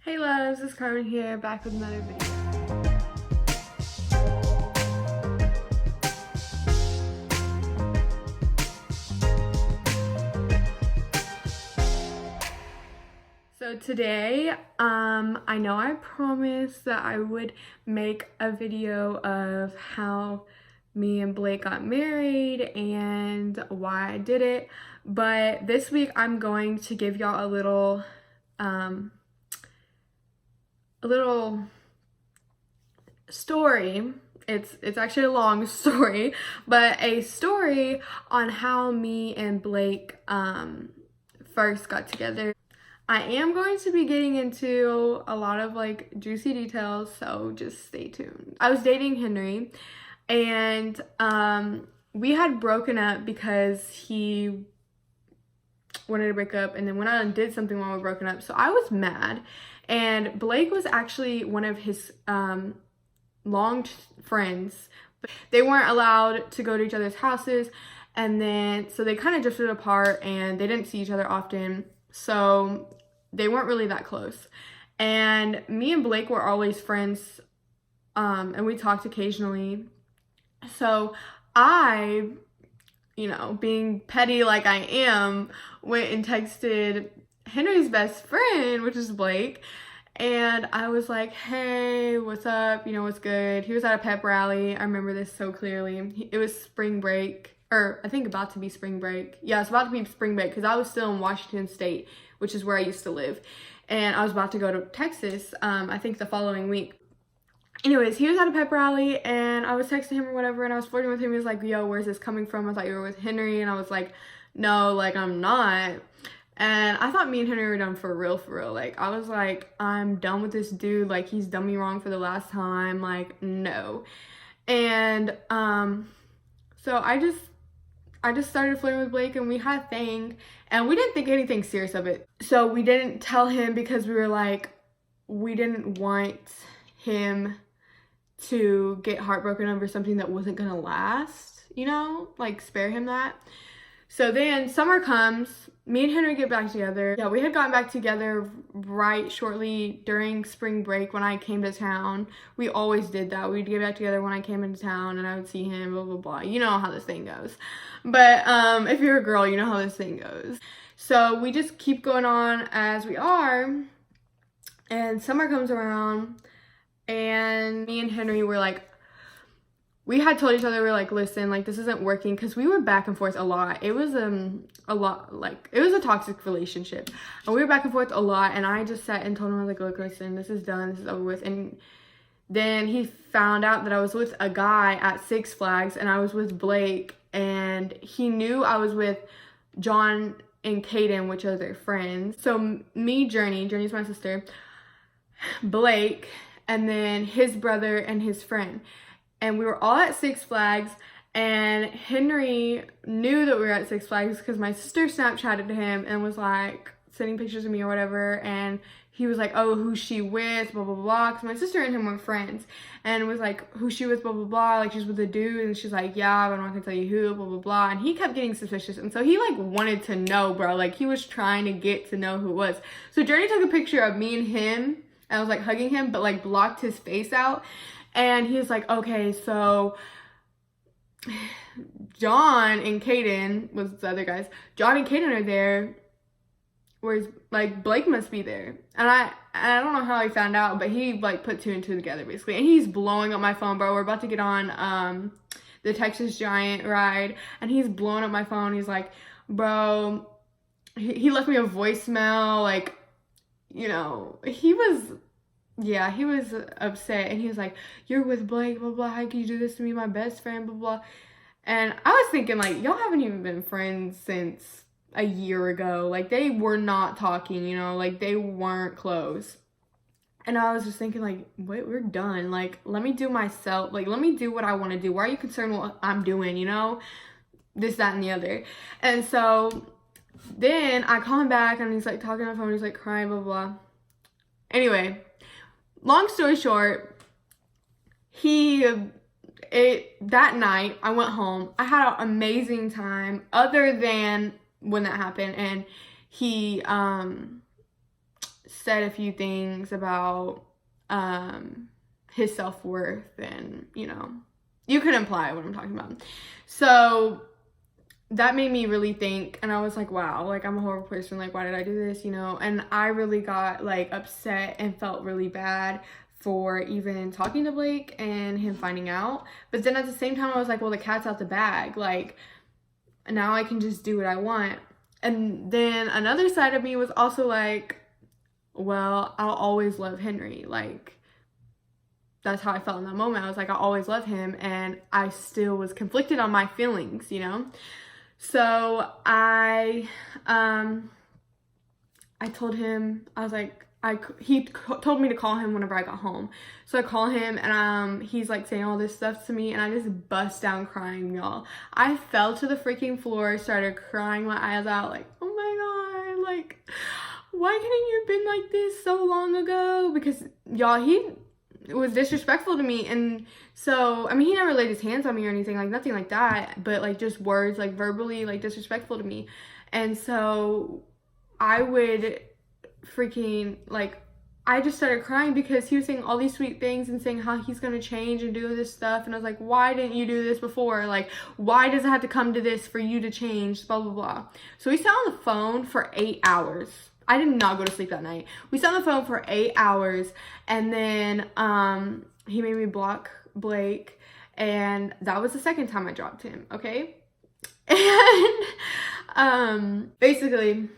Hey loves, it's Carmen here, back with another video. So today, I know I promised that I would make a video of how me and Blake got married and why I did it, but this week I'm going to give y'all a little story. It's actually a long story, but a story on how me and Blake first got together. I am going to be getting into a lot of like juicy details, so just stay tuned. I was dating Henry, and we had broken up because he wanted to break up, and then went out and did something while we were broken up, so I was mad. And Blake was actually one of his long friends. They weren't allowed to go to each other's houses, and then so they kind of drifted apart and they didn't see each other often, so they weren't really that close. And me and Blake were always friends, and we talked occasionally. So I, being petty like I am, went and texted Henry's best friend, which is Blake, and I was like, hey, what's up? What's good? He was at a pep rally. I remember this so clearly. It was spring break, or I think about to be spring break. Yeah, it's about to be spring break because I was still in Washington State, which is where I used to live. And I was about to go to Texas, I think the following week. Anyways, he was at a pep rally and I was texting him or whatever, and I was flirting with him. He was like, yo, where's this coming from? I thought you were with Henry. And I was like, no, like, I'm not. And I thought me and Henry were done for real. Like, I was like, I'm done with this dude. Like, he's done me wrong for the last time. Like, no. And so I just started flirting with Blake, and we had a thing, and we didn't think anything serious of it. So we didn't tell him because we were like, we didn't want him to get heartbroken over something that wasn't gonna last, like spare him that. So then summer comes, me and Henry get back together. Yeah, we had gotten back together right shortly during spring break when I came to town. We always did that. We'd get back together when I came into town and I would see him, blah, blah, blah. You know how this thing goes. But if you're a girl, you know how this thing goes. So we just keep going on as we are. And summer comes around and me and Henry were like, we had told each other, we were like, listen, like, this isn't working, because we were back and forth a lot. It was it was a toxic relationship, and we were back and forth a lot. And I just sat and told him, I was like, look, listen, this is done, this is over with. And then he found out that I was with a guy at Six Flags, and I was with Blake, and he knew I was with John and Kaden, which are their friends. So me, Journey's my sister, Blake, and then his brother and his friend. And we were all at Six Flags, and Henry knew that we were at Six Flags because my sister Snapchatted to him and was like sending pictures of me or whatever, and he was like, oh, who's she with, blah, blah, blah, because my sister and him were friends, and was like, who's she with, blah, blah, blah, like, she's with a dude, and she's like, yeah, but I'm not gonna tell you who, blah, blah, blah. And he kept getting suspicious, and so he like wanted to know, bro, like, he was trying to get to know who it was. So Journey took a picture of me and him, and I was like hugging him, but like blocked his face out. And he was like, okay, so John and Kaden, was the other guys, John and Kaden are there, whereas like Blake must be there. And I don't know how he found out, but he like put two and two together basically. And he's blowing up my phone, bro. We're about to get on the Texas Giant ride, and he's blowing up my phone. He's like, bro, he left me a voicemail, like, he was upset, and he was like, you're with Blake, blah, blah, how can you do this to me, my best friend, blah, blah. And I was thinking, like, y'all haven't even been friends since a year ago. Like, they were not talking, like, they weren't close. And I was just thinking, like, wait, we're done. Like, let me do myself. Like, let me do what I want to do. Why are you concerned with what I'm doing, this, that, and the other. And so then I call him back, and he's, like, talking on the phone. He's, like, crying, blah, blah. Anyway, long story short, that night I went home. I had an amazing time other than when that happened, and he said a few things about his self-worth, and you know, you could imply what I'm talking about. So that made me really think, and I was like, wow, like I'm a horrible person, like why did I do this, you know? And I really got like upset and felt really bad for even talking to Blake and him finding out. But then at the same time I was like, well, the cat's out the bag, like now I can just do what I want. And then another side of me was also like, well, I'll always love Henry. Like that's how I felt in that moment. I was like, I always love him, and I still was conflicted on my feelings, you know? So I told him, I was like, he told me to call him whenever I got home. So I call him, and he's like saying all this stuff to me, and I just bust down crying, y'all. I fell to the freaking floor, started crying my eyes out, like, oh my God, like, why couldn't you have been like this so long ago? Because y'all, he was disrespectful to me. And so, I mean, he never laid his hands on me or anything, like nothing like that, but like just words, like verbally, like disrespectful to me. And so I would freaking, like, I just started crying because he was saying all these sweet things and saying how he's gonna change and do this stuff. And I was like, why didn't you do this before? Like, why does it have to come to this for you to change? Blah, blah, blah. So we sat on the phone for 8 hours. I did not go to sleep that night. We sat on the phone for 8 hours, and then he made me block Blake, and that was the second time I dropped him, okay? And basically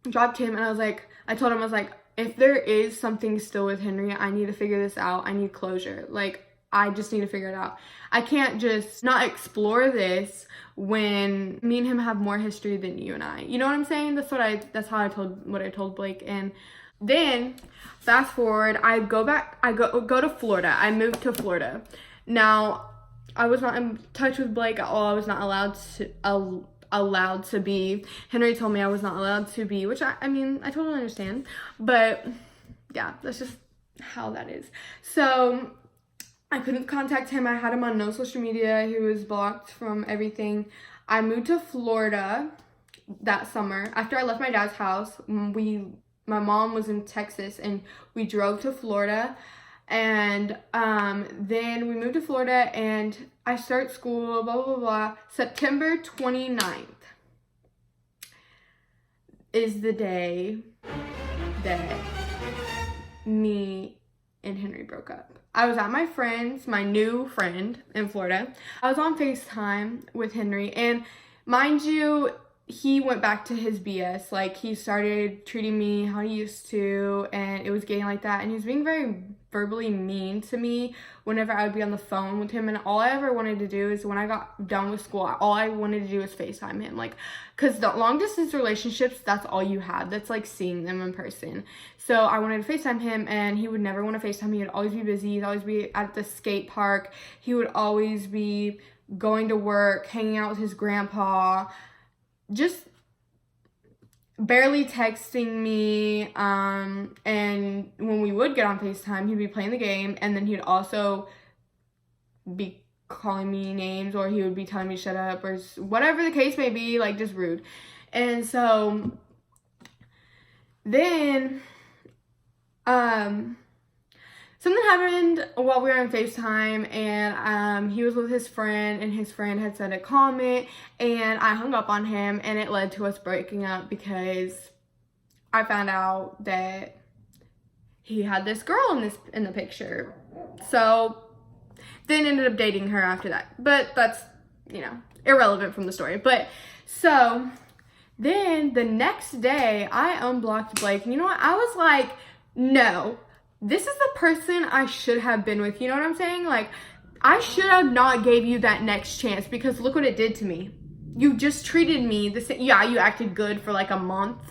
dropped him, and I was like, I told him, I was like, if there is something still with Henry, I need to figure this out. I need closure. Like, I just need to figure it out. I can't just not explore this when me and him have more history than you and I. You know what I'm saying? That's how I told Blake. And then fast forward, I go to Florida. I moved to Florida. Now, I was not in touch with Blake at all. I was not allowed to be. Henry told me I was not allowed to be, which I mean, I totally understand. But yeah, that's just how that is. So I couldn't contact him. I had him on no social media. He was blocked from everything. I moved to Florida that summer. After I left my dad's house, my mom was in Texas, and we drove to Florida. And then we moved to Florida, and I start school, blah, blah, blah, blah. September 29th is the day that me and Henry broke up. I was at my friend's, my new friend in Florida. I was on FaceTime with Henry, and mind you, he went back to his BS. Like, he started treating me how he used to, and it was getting like that, and he was being very verbally mean to me whenever I would be on the phone with him. And all I ever wanted to do is, when I got done with school, all I wanted to do was FaceTime him. Like, because the long distance relationships, that's all you have. That's like seeing them in person. So I wanted to FaceTime him, and he would never want to FaceTime me. He'd always be busy. He'd always be at the skate park. He would always be going to work, hanging out with his grandpa, just barely texting me. And when we would get on FaceTime, he'd be playing the game, and then he'd also be calling me names, or he would be telling me to shut up, or whatever the case may be, like just rude. And so then something happened while we were on FaceTime, and he was with his friend, and his friend had said a comment, and I hung up on him, and it led to us breaking up because I found out that he had this girl in the picture. So then ended up dating her after that. But that's, you know, irrelevant from the story. But so then the next day I unblocked Blake, and you know what? I was like, no, this is the person I should have been with. You know what I'm saying? Like, I should have not gave you that next chance, because look what it did to me. You just treated me the same. Yeah, you acted good for like a month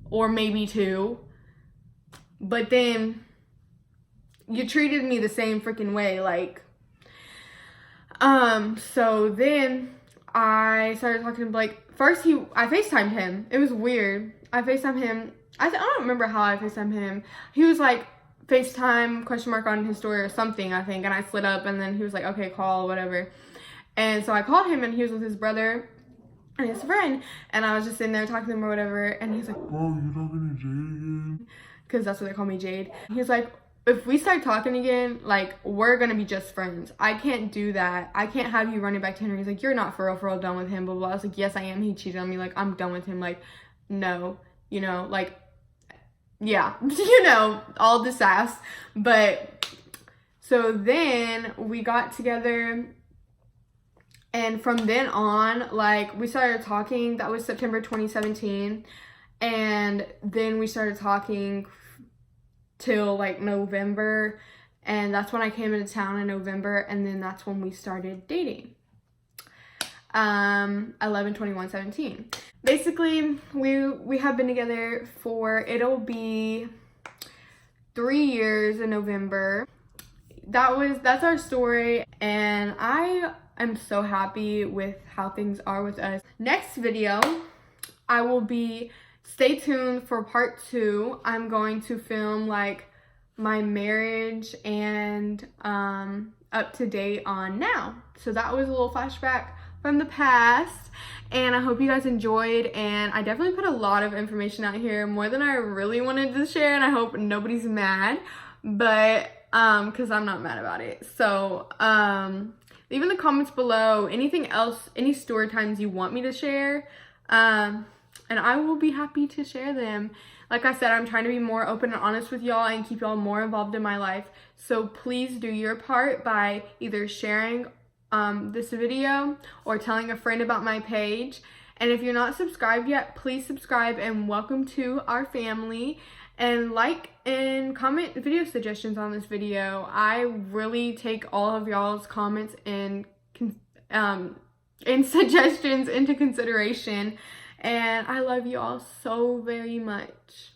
or maybe 2. But then you treated me the same freaking way. Like, so then I started talking to Blake. First, I FaceTimed him. It was weird. I FaceTimed him. I don't remember how I FaceTimed him. He was like, FaceTime question mark on his story or something, I think, and I slid up, and then he was like, okay, call, whatever. And so I called him, and he was with his brother and his friend, and I was just sitting there talking to him or whatever, and he's like, bro, you talking to Jay again? because that's what they call me, Jade. He's like, if we start talking again, like, we're gonna be just friends. I can't do that. I can't have you running back to him. He's like, you're not for real done with him, blah, blah. I was like, yes, I am. He cheated on me. Like, I'm done with him. Like, no, you know, like, yeah, you know, all the sass. But so then we got together, and from then on, like, we started talking. That was September 2017. And then we started talking till like November, and that's when I came into town in November, and then that's when we started dating. 11/21/17. Basically, we have been together for, it'll be 3 years in November. That's our story, and I am so happy with how things are with us. Next video, I will be, stay tuned for part 2. I'm going to film like my marriage and up to date on now. So that was a little flashback from the past, and I hope you guys enjoyed. And I definitely put a lot of information out here, more than I really wanted to share, and I hope nobody's mad, but because I'm not mad about it. So leave in the comments below anything else, any story times you want me to share, and I will be happy to share them. Like I said, I'm trying to be more open and honest with y'all and keep y'all more involved in my life. So please do your part by either sharing this video or telling a friend about my page. And if you're not subscribed yet, please subscribe, and welcome to our family. And like and comment video suggestions on this video. I really take all of y'all's comments and suggestions into consideration. And I love you all so very much.